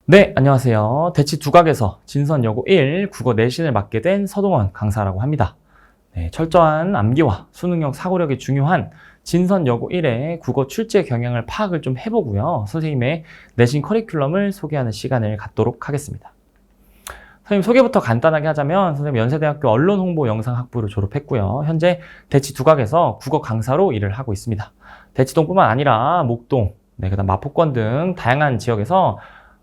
네, 안녕하세요. 대치 두각에서 진선여고 1 국어 내신을 맡게 된 서동원 강사라고 합니다. 네, 철저한 암기와 수능형 사고력이 중요한 진선여고 1의 국어 출제 경향을 파악을 좀 해보고요. 선생님의 내신 커리큘럼을 소개하는 시간을 갖도록 하겠습니다. 선생님 소개부터 간단하게 하자면 선생님 연세대학교 언론홍보영상학부를 졸업했고요. 현재 대치 두각에서 국어 강사로 일을 하고 있습니다. 대치동뿐만 아니라 목동, 그다음 마포권 등 다양한 지역에서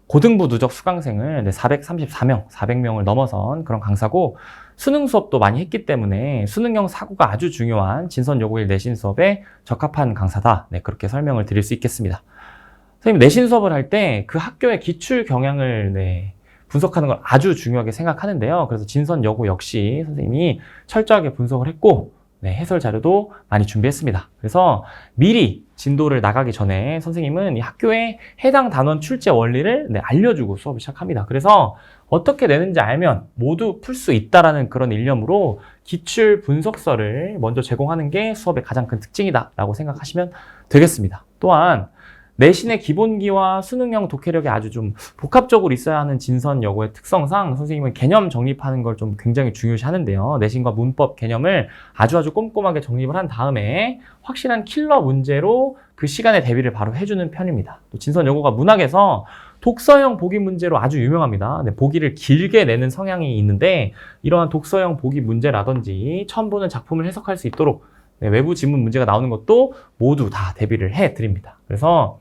고등부 누적 수강생을 434명, 400명을 넘어선 그런 강사고 수능 수업도 많이 했기 때문에 수능형 사고가 아주 중요한 진선여고1 내신 수업에 적합한 강사다. 그렇게 설명을 드릴 수 있겠습니다. 선생님 내신 수업을 할 때 그 학교의 기출 경향을 분석하는 걸 아주 중요하게 생각하는데요. 그래서 진선여고 역시 선생님이 철저하게 분석을 했고 해설 자료도 많이 준비했습니다. 그래서 미리 진도를 나가기 전에 선생님은 이 학교의 해당 단원 출제 원리를 알려주고 수업을 시작합니다. 그래서 어떻게 내는지 알면 모두 풀 수 있다라는 그런 일념으로 기출 분석서를 먼저 제공하는 게 수업의 가장 큰 특징이다라고 생각하시면 되겠습니다. 또한 내신의 기본기와 수능형 독해력이 아주 좀 복합적으로 있어야 하는 진선여고의 특성상 선생님은 개념 정립하는 걸 좀 굉장히 중요시 하는데요. 내신과 문법 개념을 아주 꼼꼼하게 정립을 한 다음에 확실한 킬러 문제로 그 시간에 대비를 바로 해주는 편입니다. 또 진선여고가 문학에서 독서형 보기 문제로 아주 유명합니다. 보기를 길게 내는 성향이 있는데 이러한 독서형 보기 문제라든지 처음 보는 작품을 해석할 수 있도록 외부 지문 문제가 나오는 것도 모두 다 대비를 해드립니다. 그래서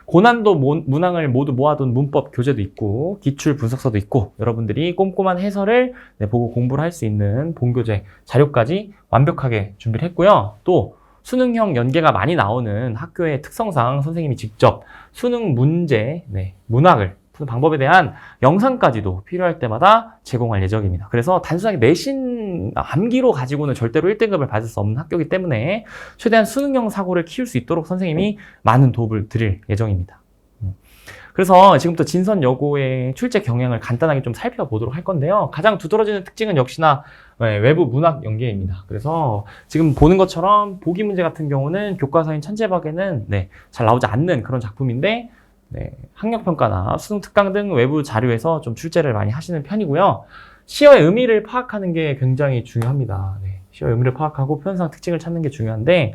고난도 문항을 모두 모아둔 문법 교재도 있고 기출 분석서도 있고 여러분들이 꼼꼼한 해설을 보고 공부를 할 수 있는 본교재 자료까지 완벽하게 준비를 했고요. 또 수능형 연계가 많이 나오는 학교의 특성상 선생님이 직접 수능 문제, 문학을 푸는 방법에 대한 영상까지도 필요할 때마다 제공할 예정입니다. 그래서 단순하게 내신 암기로 가지고는 절대로 1등급을 받을 수 없는 학교이기 때문에 최대한 수능형 사고를 키울 수 있도록 선생님이 많은 도움을 드릴 예정입니다. 그래서 지금부터 진선여고의 출제 경향을 간단하게 좀 살펴보도록 할 건데요. 가장 두드러지는 특징은 역시나 외부 문학 연계입니다. 그래서 지금 보는 것처럼 보기 문제 같은 경우는 교과서인 천재박에는 잘 나오지 않는 그런 작품인데 학력평가나 수능특강 등 외부 자료에서 좀 출제를 많이 하시는 편이고요. 시어의 의미를 파악하는 게 굉장히 중요합니다. 시어의 의미를 파악하고 표현상 특징을 찾는 게 중요한데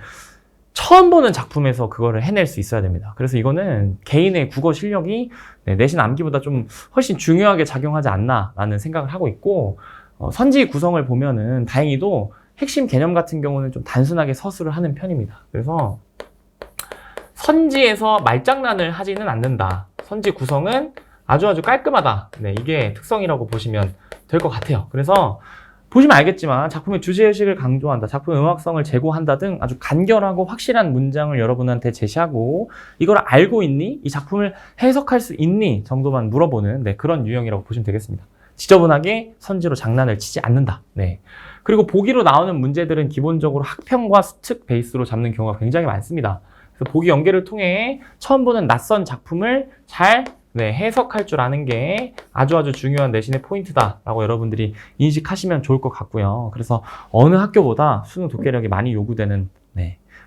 처음 보는 작품에서 그거를 해낼 수 있어야 됩니다. 그래서 이거는 개인의 국어 실력이 내신 암기보다 좀 훨씬 중요하게 작용하지 않나라는 생각을 하고 있고 선지 구성을 보면은 다행히도 핵심 개념 같은 경우는 좀 단순하게 서술을 하는 편입니다. 그래서 선지에서 말장난을 하지는 않는다. 선지 구성은 아주 깔끔하다. 이게 특성이라고 보시면 될 것 같아요. 그래서 보시면 알겠지만 작품의 주제의식을 강조한다. 작품의 음악성을 제고한다 등 아주 간결하고 확실한 문장을 여러분한테 제시하고 이걸 알고 있니? 이 작품을 해석할 수 있니? 정도만 물어보는 그런 유형이라고 보시면 되겠습니다. 지저분하게 선지로 장난을 치지 않는다. 그리고 보기로 나오는 문제들은 기본적으로 학평과 수특 베이스로 잡는 경우가 굉장히 많습니다. 그래서 보기 연계를 통해 처음 보는 낯선 작품을 잘 해석할 줄 아는 게 아주 중요한 내신의 포인트다라고 여러분들이 인식하시면 좋을 것 같고요. 그래서 어느 학교보다 수능 독해력이 많이 요구되는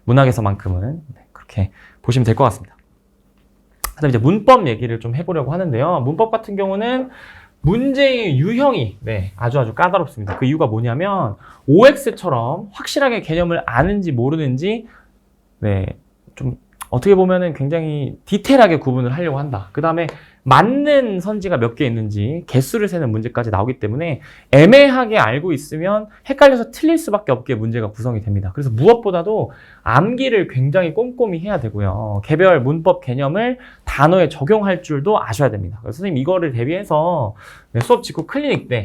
문학에서만큼은 그렇게 보시면 될 것 같습니다. 그다음 이제 문법 얘기를 좀 해보려고 하는데요. 문법 같은 경우는 문제의 유형이 아주 까다롭습니다. 그 이유가 뭐냐면 OX처럼 확실하게 개념을 아는지 모르는지 좀 어떻게 보면은 굉장히 디테일하게 구분을 하려고 한다. 그 다음에 맞는 선지가 몇 개 있는지 개수를 세는 문제까지 나오기 때문에 애매하게 알고 있으면 헷갈려서 틀릴 수밖에 없게 문제가 구성이 됩니다. 그래서 무엇보다도 암기를 굉장히 꼼꼼히 해야 되고요. 개별 문법 개념을 단어에 적용할 줄도 아셔야 됩니다. 그래서 선생님 이거를 대비해서 수업 직후 클리닉 때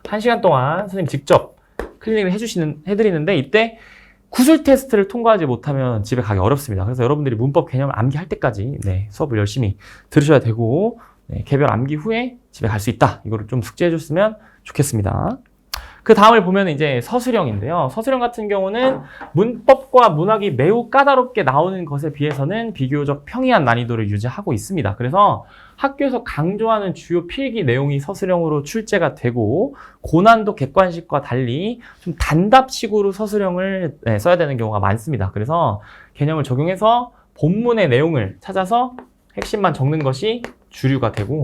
1시간 동안 선생님 직접 클리닉을 해드리는데 이때 구술 테스트를 통과하지 못하면 집에 가기 어렵습니다. 그래서 여러분들이 문법 개념을 암기할 때까지 수업을 열심히 들으셔야 되고 개별 암기 후에 집에 갈 수 있다. 이거를 좀 숙지해 줬으면 좋겠습니다. 그 다음을 보면 이제 서술형인데요. 서술형 같은 경우는 문법과 문학이 매우 까다롭게 나오는 것에 비해서는 비교적 평이한 난이도를 유지하고 있습니다. 그래서 학교에서 강조하는 주요 필기 내용이 서술형으로 출제가 되고 고난도 객관식과 달리 좀 단답식으로 서술형을 써야 되는 경우가 많습니다. 그래서 개념을 적용해서 본문의 내용을 찾아서 핵심만 적는 것이 주류가 되고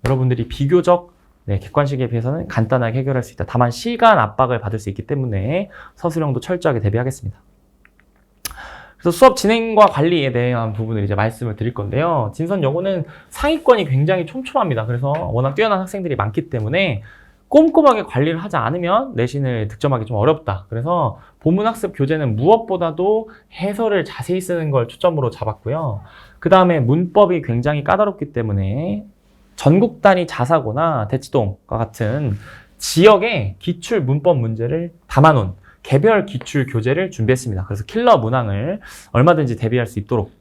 여러분들이 비교적 객관식에 비해서는 간단하게 해결할 수 있다. 다만 시간 압박을 받을 수 있기 때문에 서술형도 철저하게 대비하겠습니다. 그래서 수업 진행과 관리에 대한 부분을 이제 말씀을 드릴 건데요. 진선 여고는 상위권이 굉장히 촘촘합니다. 그래서 워낙 뛰어난 학생들이 많기 때문에 꼼꼼하게 관리를 하지 않으면 내신을 득점하기 좀 어렵다. 그래서 본문학습 교재는 무엇보다도 해설을 자세히 쓰는 걸 초점으로 잡았고요. 그 다음에 문법이 굉장히 까다롭기 때문에 전국 단위 자사고나 대치동과 같은 지역의 기출 문법 문제를 담아놓은 개별 기출 교재를 준비했습니다. 그래서 킬러 문항을 얼마든지 대비할 수 있도록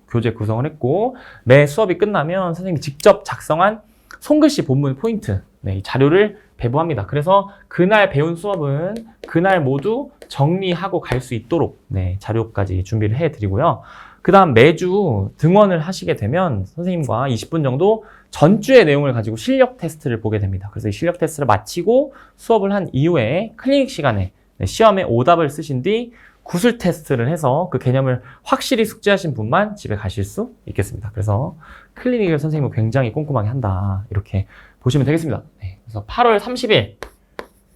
교재 구성을 했고, 매 수업이 끝나면 선생님이 직접 작성한 손글씨 본문 포인트 이 자료를 배부합니다. 그래서 그날 배운 수업은 그날 모두 정리하고 갈 수 있도록 자료까지 준비를 해드리고요. 그 다음 매주 등원을 하시게 되면 선생님과 20분 정도 전주의 내용을 가지고 실력 테스트를 보게 됩니다. 그래서 이 실력 테스트를 마치고 수업을 한 이후에 클리닉 시간에 시험에 오답을 쓰신 뒤 구술 테스트를 해서 그 개념을 확실히 숙지하신 분만 집에 가실 수 있겠습니다. 그래서 클리닉을 선생님은 굉장히 꼼꼼하게 한다. 이렇게 보시면 되겠습니다. 그래서 8월 30일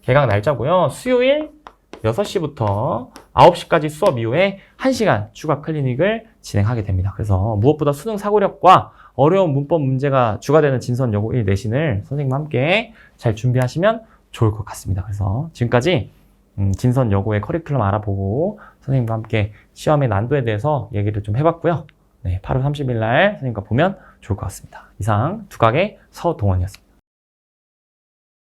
개강 날짜고요. 수요일 6시부터 9시까지 수업 이후에 1시간 추가 클리닉을 진행하게 됩니다. 그래서 무엇보다 수능 사고력과 어려운 문법 문제가 주가되는 진선 여고 1 내신을 선생님과 함께 잘 준비하시면 좋을 것 같습니다. 그래서 지금까지 진선 여고의 커리큘럼 알아보고 선생님과 함께 시험의 난도에 대해서 얘기를 좀 해봤고요. 8월 30일 날 선생님과 보면 좋을 것 같습니다. 이상 두각의 서동원이었습니다.